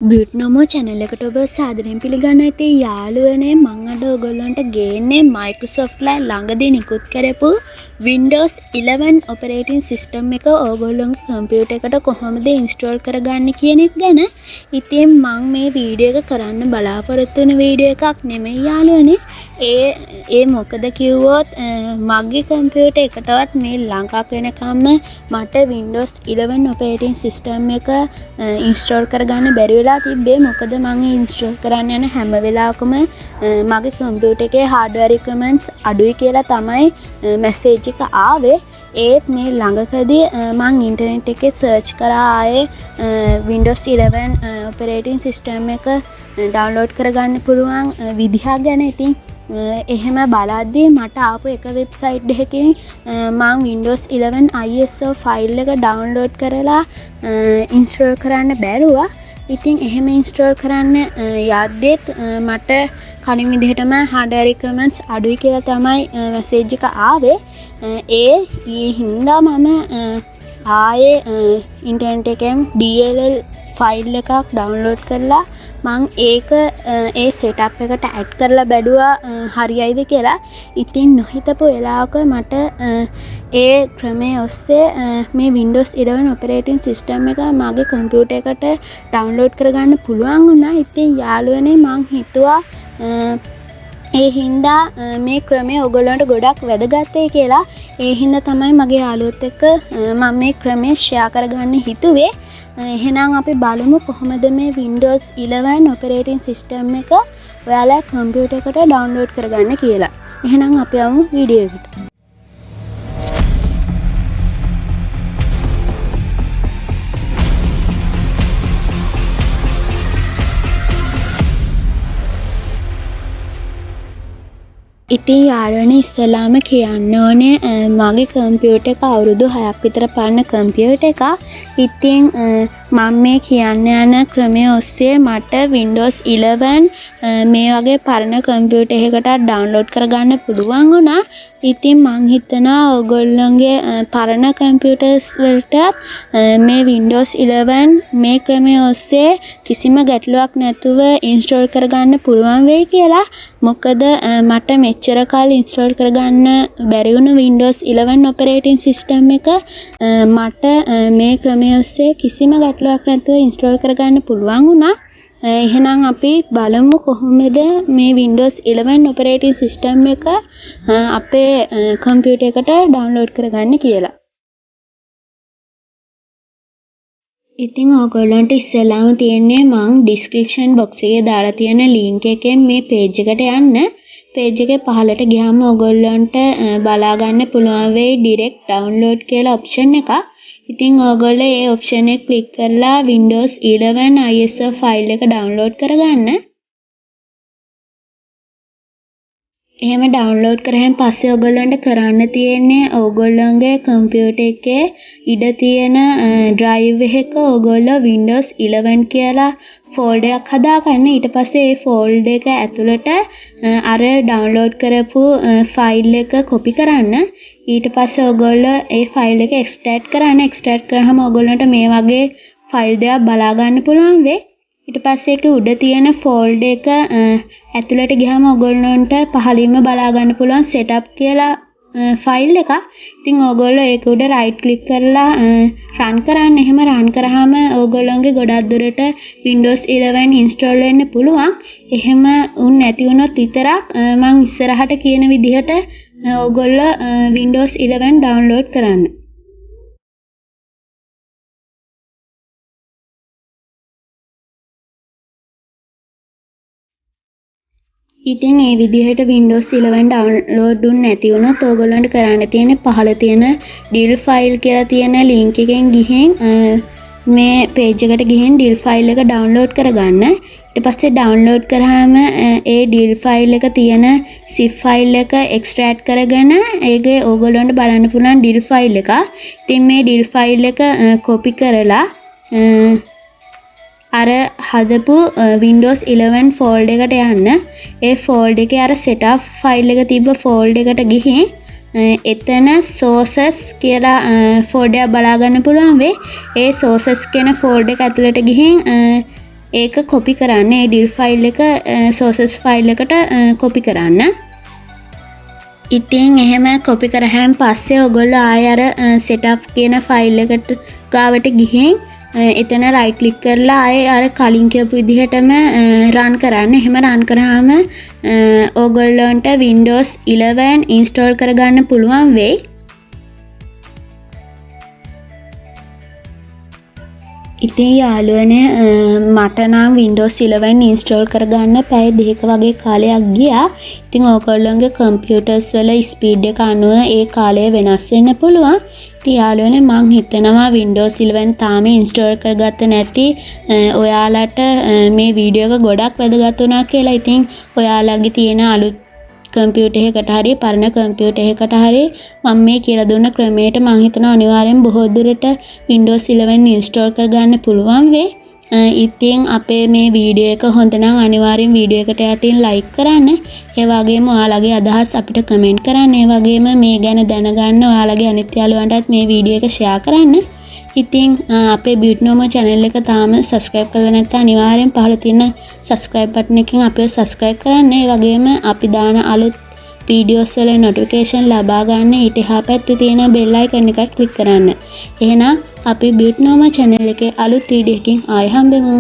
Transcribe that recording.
බියුට්නොමෝ channel එකට ඔබ සාදරයෙන් පිළිගන්නවා. ඉතින් යාළුවනේ මම අද ඔයගොල්ලන්ට ගේන්නේ Microsoft ලා ළඟදී නිකුත් කරපු Windows 11 operating system එක ඔයගොල්ලෝගේ කම්පියුටර් එකට කොහොමද install කරගන්නේ කියන එක ගැන. ඉතින් මම මේ වීඩියෝ එක කරන්න බලාපොරොත්තු වෙන වීඩියෝ එකක් නෙමෙයි යාළුවනේ. ඒ මොකද කිව්වොත් මගේ කම්පියුටර් එකටවත් මේ ලංකාවක් වෙනකම්ම මට Windows 11 operating system එක install කරගන්න බැරි වෙලා තිබ්බේ. මොකද මම install කරන්න යන හැම වෙලාවකම මගේ කම්පියුටර් එකේ hardware requirements අඩුයි කියලා තමයි message එක ආවේ. ඒත් මේ ළඟකදී මම ඉන්ටර්නෙට් එකේ search කරා ආයේ Windows 11 operating system එක download කරගන්න පුළුවන් විදිහක් ගැන. ඉතින් එහෙම බලද්දී මට ආපු එක වෙබ්සයිට් එකකින් මම Windows 11 ISO ෆයිල් එක download කරලා install කරන්න බැරුවා. ඉතින් එහෙම install කරන්න යද්දිත් මට කලින් විදිහටම hardware requirements අඩුයි කියලා තමයි message එක ආවේ. ඒ හින්දා මම ආයේ ඉන්ටර්නෙට් එකෙන් DLL ෆයිල් එකක් download කරලා මං ඒක ඒ setup එකට add කරලා බැලුවා හරියයිද කියලා. ඉතින් නොහිතපු වෙලාවක මට ඒ ක්‍රමයේ ඔස්සේ මේ Windows 11 operating system එක මගේ කම්පියුටර් එකට download කරගන්න පුළුවන් වුණා. ඉතින් යාළුවනේ මං හිතුවා ඒ හින්දා මේ ක්‍රමය ඔයගොල්ලන්ට ගොඩක් වැදගත්යි කියලා. ඒ හින්දා තමයි මගේ යාළුවොත් එක්ක මම මේ ක්‍රමය share කරගන්න හිතුවේ. එහෙනම් අපි බලමු කොහොමද මේ Windows 11 operating system එක ඔයාලා කම්පියුටර් එකට download කරගන්න කියලා. එහෙනම් අපි යමු වීඩියෝ එකට. ඉතින් යාළුවනේ ඉස්සලාම කියන්න ඕනේ මගේ කම්පියුටර් එක අවුරුදු 6ක් විතර පරණ කම්පියුටර් එකක්. ඉතින් මම මේ කියන්න යන ක්‍රමය ඔස්සේ මට Windows 11 මේ වගේ පරණ කම්පියුටර් එකකට download කරගන්න පුළුවන් වුණා. ඉතින් මං හිතනවා ඔයගොල්ලන්ගේ පරණ කම්පියුටර්ස් වලට මේ Windows 11 මේ ක්‍රමය ඔස්සේ කිසිම ගැටලුවක් නැතුව install කරගන්න පුළුවන් වෙයි කියලා. මොකද මට මෙච්චර කාල install කරගන්න බැරි වුණු Windows 11 operating system එක මට මේ ක්‍රමය ඔස්සේ කිසිම ගැටලුවක් නැතුව install කරගන්න පුළුවන් වුණා. එහෙනම් අපි බලමු කොහොමද මේ Windows 11 operating system එක අපේ කම්පියුටර් එකට download කරගන්න කියලා. ඉතින් ඔයගොල්ලන්ට ඉස්සෙල්ලාම තියෙන්නේ මං description box එකේ දාලා තියෙන link එකෙන් මේ page එකට යන්න. page එකේ පහළට ගියාම ඔයගොල්ලන්ට බලා ගන්න පුළුවන් වෙයි direct download කියලා option එකක්. ඉතින් ඔයගොල්ලෝ ඒ option එක click කරලා Windows 11 ISO file එක download කරගන්න. එහෙම download කරාන් පස්සේ ඔයගොල්ලන්ට කරන්න තියෙන්නේ ඔයගොල්ලන්ගේ කම්පියුටර් එකේ ඉඩ තියෙන drive එක ඔයගොල්ලෝ Windows 11 කියලා folder එකක් හදාගන්න. ඊට පස්සේ ඒ folder එක ඇතුළට අර download කරපු file එක copy කරන්න. ඊට පස්සේ ඔයගොල්ලෝ ඒ file එක extract කරන්න. extract කරාම ඔයගොල්ලන්ට මේ වගේ file දෙකක් බලා ගන්න පුළුවන් වෙයි. ඊට පස්සේ ඒක උඩ තියෙන folder එක ඇතුළට ගියාම ඔයගොල්ලන්ට පහළින්ම බලා ගන්න පුළුවන් setup කියලා file එක. ඉතින් ඔයගොල්ලෝ ඒක උඩ right click කරලා run කරන්න. එහෙම run කරාම ඔයගොල්ලන්ගේ ගොඩක් දුරට Windows 11 install වෙන්න පුළුවන්. එහෙම නැති වුණොත් විතරක් මම ඉස්සරහට කියන විදිහට ඔයගොල්ලෝ Windows 11 download කරන්න. ඉතින් මේ විදිහට Windows 11 download නැති වුණොත් ඔයගොල්ලන්ට කරන්න තියෙන්නේ පහළ තියෙන dir file කියලා තියෙන link එකෙන් ගිහින් මේ page එකට ගිහින් dir file එක download කරගන්න. ඊට පස්සේ download කරාම ඒ dir file එක තියෙන zip file එක extract කරගෙන ඒකේ ඔයගොල්ලන්ට බලන්න පුළුවන් dir file එක. ඉතින් මේ dir file එක copy කරලා අර හදපු Windows 11 folder එකට යන්න. ඒ folder එකේ අර setup file එක තිබ්බ folder එකට ගිහින් එතන sources කියලා folder එක බලා ගන්න පුළුවන් වෙයි. ඒ sources කියන folder එක ඇතුළට ගිහින් ඒක කොපි කරන්න. ඒ ඩිල් ෆයිල් එක සෝසස් ෆයිල් එකට කොපි කරන්න. ඉතින් එහෙම කොපි කරාම පස්සේ ඔයගොල්ලෝ ආය අර setup කියන ෆයිල් එකට ගාවට ගිහින් එතන right click කරලා ආයේ අර කලින් කියපු විදිහටම run කරන්න. එහෙම run කරාම ඔයගොල්ලන්ට Windows 11 install කරගන්න පුළුවන් වෙයි. ඉතින් යාළුවනේ මට නම් Windows 11 install කරගන්න පැය දෙකක වගේ කාලයක් ගියා. ඉතින් ඔයගොල්ලන්ගේ කම්පියුටර්ස් වල ස්පීඩ් එක අනුව ඒ කාලය වෙනස් වෙන්න පුළුවන්. ඉතින් යාළුවනේ මං හිතනවා Windows 11 තාම install කරගත්තේ නැති ඔයාලට මේ වීඩියෝ එක ගොඩක් වැදගත් වුණා කියලා. ඉතින් ඔයාලගේ තියෙන අලුත් කම්පියුටර් එකකට හරි පරණ කම්පියුටර් එකකට හරි මම මේ කියලා දුන්න ක්‍රමයට මම හිතනවා අනිවාර්යෙන් බොහෝ දුරට Windows 11 install කරගන්න පුළුවන් වෙයි. ඉතින් අපේ මේ වීඩියෝ එක හොඳ නම් අනිවාර්යෙන් වීඩියෝ එකට යටින් like කරන්න. ඒ වගේම ඔයාලගේ අදහස් අපිට comment කරන්න. ඒ වගේම මේ ගැන දැනගන්න ඔයාලගේ අනිත් යාළුවන්ටත් මේ වීඩියෝ එක share කරන්න. ඉතින් අපේ Beautynoma channel එක තාම subscribe කරලා නැත්නම් අනිවාර්යෙන් පහළ තියෙන subscribe button එකෙන් අපිව subscribe කරන්න. ඒ වගේම අපි දාන අලුත් videos වල notification ලබා ගන්න ඊට එහා පැත්තේ තියෙන bell icon එකත් click කරන්න. එහෙනම් අපි Beautynoma channel එකේ අලුත් වීඩියෝ එකකින් ආයෙ හම්බෙමු.